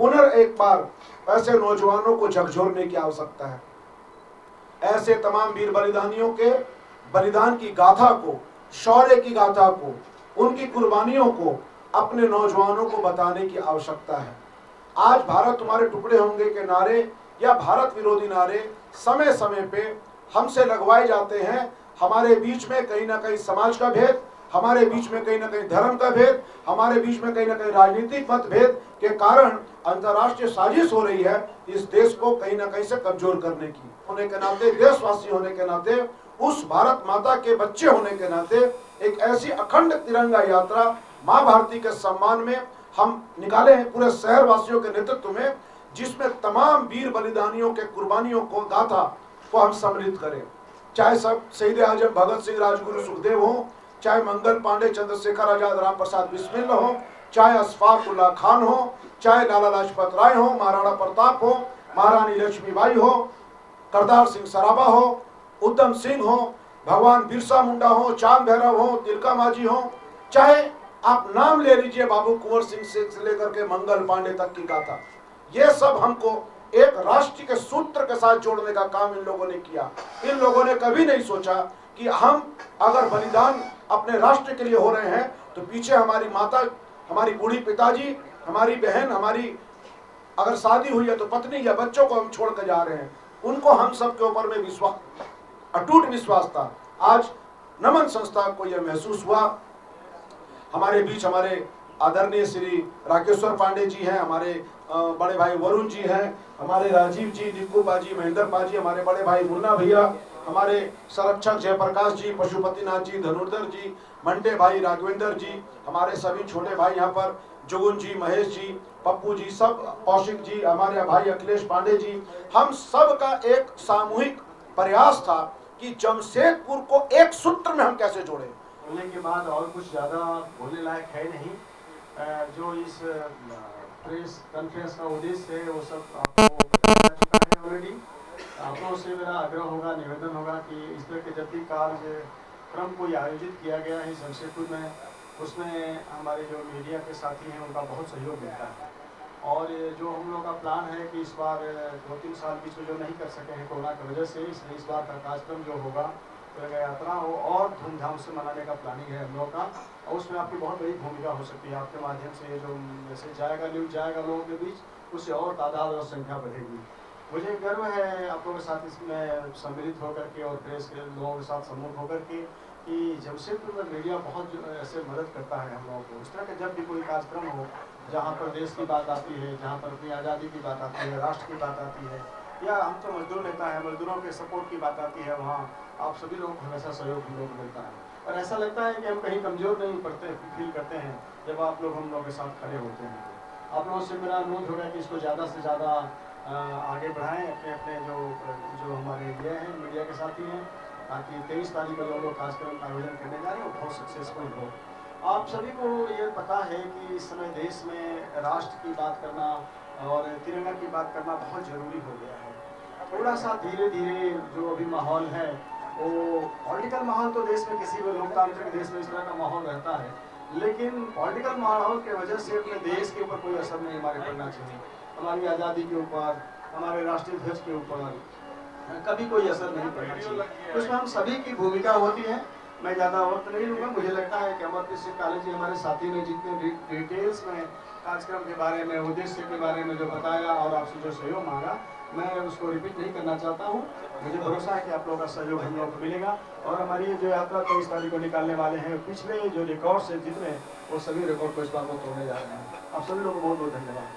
एक बार ऐसे नौजवानों को झकझोरने की आवश्यकता है। ऐसे तमाम वीर बलिदानियों के बलिदान की गाथा को, शौर्य की गाथा को, उनकी कुर्बानियों को अपने नौजवानों को बताने की आवश्यकता है। आज भारत तुम्हारे टुकड़े होंगे के नारे या भारत विरोधी नारे समय समय पे हमसे लगवाए जाते हैं। हमारे बीच में कहीं ना कहीं समाज का भेद, हमारे बीच में कहीं ना कहीं धर्म का भेद, हमारे बीच में कहीं ना कहीं राजनीतिक मतभेद के कारण अंतर्राष्ट्रीय साजिश हो रही है इस देश को कहीं ना कहीं से कमजोर करने की। होने के नाते, देशवासी होने के नाते, उस भारत माता के बच्चे होने के नाते एक ऐसी अखंड तिरंगा यात्रा माँ भारती के सम्मान में हम निकाले हैं पूरे शहर वासियों के नेतृत्व में, जिसमें तमाम वीर बलिदानियों के कुर्बानियों को, गाथा को हम सम्मिलित करें। चाहे सब शहीद आजम भगत सिंह, राजगुरु सुखदेव हो, चाहे मंगल पांडे, चंद्रशेखर आजाद, राम प्रसाद बिस्मिल हो, चाहे अशफाक उल्लाह खान हो, चाहे लाला लाजपत राय हो, महाराणा प्रताप हो, महारानी लक्ष्मीबाई हो, करतार सिंह सराबा हो, उधम सिंह हो, भगवान बिरसा मुंडा हो, चांद भैरव हो, तिलका मांझी हो, चाहे आप नाम ले लीजिए बाबू कुंवर सिंह से लेकर के मंगल पांडे तक की गाथा, ये सब हमको एक राष्ट्र के सूत्र के साथ जोड़ने का काम इन लोगों ने किया। इन लोगों ने कभी नहीं सोचा कि हम अगर बलिदान अपने राष्ट्र के लिए हो रहे हैं तो पीछे हमारी माता, हमारी बूढ़ी पिताजी, हमारी बहन, हमारी अगर शादी हुई है तो पत्नी या बच्चों को हम छोड़ कर जा रहे हैं। उनको हम सब के ऊपर में विश्वास, अटूट विश्वास था। आज नमन संस्था को यह महसूस हुआ। हमारे बीच हमारे आदरणीय श्री राकेश्वर पांडे जी हैं, हमारे बड़े भाई वरुण जी हैं, हमारे राजीव जी, निक्कू बाजी, महेंद्र बाजी, हमारे बड़े भाई मुन्ना भैया, हमारे संरक्षक जयप्रकाश जी, पशुपतिनाथ जी, धनुर्धर जी, मंटे भाई, राघवेंद्र जी, हमारे सभी छोटे भाई यहाँ पर जुगुन जी, महेश जी, पप्पू जी, सब, कौशिक जी, हमारे भाई अखिलेश पांडे जी, हम सब का एक सामूहिक प्रयास था कि जमशेदपुर को एक सूत्र में हम कैसे जोड़े। बोलने के बाद और कुछ ज़्यादा बोलने लायक है नहीं। जो इस प्रेस कॉन्फ्रेंस का उद्देश्य है वो सब आपको बता चुका है ऑलरेडी। आप लोगों से मेरा आग्रह होगा, निवेदन होगा कि इस तरह के जब भी कार्यक्रम को आयोजित किया गया है जमशेदपुर में, उसमें हमारे जो मीडिया के साथी हैं उनका बहुत सहयोग मिलता है। और जो हम लोग का प्लान है कि इस बार 2-3 साल बीच में जो नहीं कर सके हैं कोरोना की वजह से, इसलिए इस बार का कार्यक्रम जो होगा तिरंगा यात्रा वो और धूमधाम से मनाने का प्लानिंग है हम लोग का। और उसमें आपकी बहुत बड़ी भूमिका हो सकती है। आपके माध्यम से जो मैसेज जाएगा, न्यूज़ जाएगा लोगों के बीच, उससे और तादाद और संख्या बढ़ेगी। मुझे गर्व है आप लोगों के साथ इसमें सम्मिलित होकर के और प्रेस के लोगों के साथ सम्मुख होकर के कि जमशेदपुर में मीडिया बहुत ऐसे मदद करता है हम लोगों को। इस तरह के जब भी कोई कार्यक्रम हो जहाँ पर देश की बात आती है, जहाँ पर अपनी आज़ादी की बात आती है, राष्ट्र की बात आती है, या हम तो मजदूर नेता है, मजदूरों के सपोर्ट की बात आती है, वहाँ आप सभी लोगों को हमेशा सहयोग हम लोग मिलता है। और ऐसा लगता है कि हम कहीं कमज़ोर नहीं पड़ते, फील करते हैं जब आप लोग हम लोग के साथ खड़े होते हैं। आप लोगों से मेरा अनुरोध होगा कि इसको ज़्यादा से ज़्यादा आगे बढ़ाएं, अपने अपने जो हमारे मीडिया हैं, मीडिया के साथी हैं, ताकि 23 तारीख को जो लोग कार्यक्रम का आयोजन करने जा रहे हैं वो बहुत सक्सेसफुल हो। आप सभी को ये पता है कि इस समय देश में राष्ट्र की बात करना और तिरंगा की बात करना बहुत ज़रूरी हो गया है। थोड़ा सा धीरे धीरे जो अभी माहौल है वो पॉलिटिकल माहौल तो देश में किसी भी लोकतांत्रिक देश में इस तरह का माहौल रहता है, लेकिन पॉलिटिकल माहौल के वजह से अपने देश के ऊपर कोई असर नहीं हमारे पड़ना चाहिए। हमारी आज़ादी के ऊपर, हमारे राष्ट्रीय ध्वज के ऊपर कभी कोई असर नहीं पड़ना चाहिए। उसमें हम सभी की भूमिका होती है। मैं ज़्यादा वक्त नहीं लूँगा। मुझे लगता है कि अमरप्रीत सिंह काले जी हमारे साथी ने जितने डिटेल्स में कार्यक्रम के बारे में, उद्देश्य के बारे में जो बताया और आपसे जो सहयोग मांगा, मैं उसको रिपीट नहीं करना चाहता हूँ। मुझे भरोसा है कि आप लोगों का सहयोग हम लोग को मिलेगा। और हमारी जो यात्रा 23 तारीख को निकालने वाले हैं, पिछले जो रिकॉर्ड्स हैं जितने, वो सभी रिकॉर्ड को इस बार को तोड़ने जा रहे हैं। आप सभी लोगों को बहुत बहुत धन्यवाद।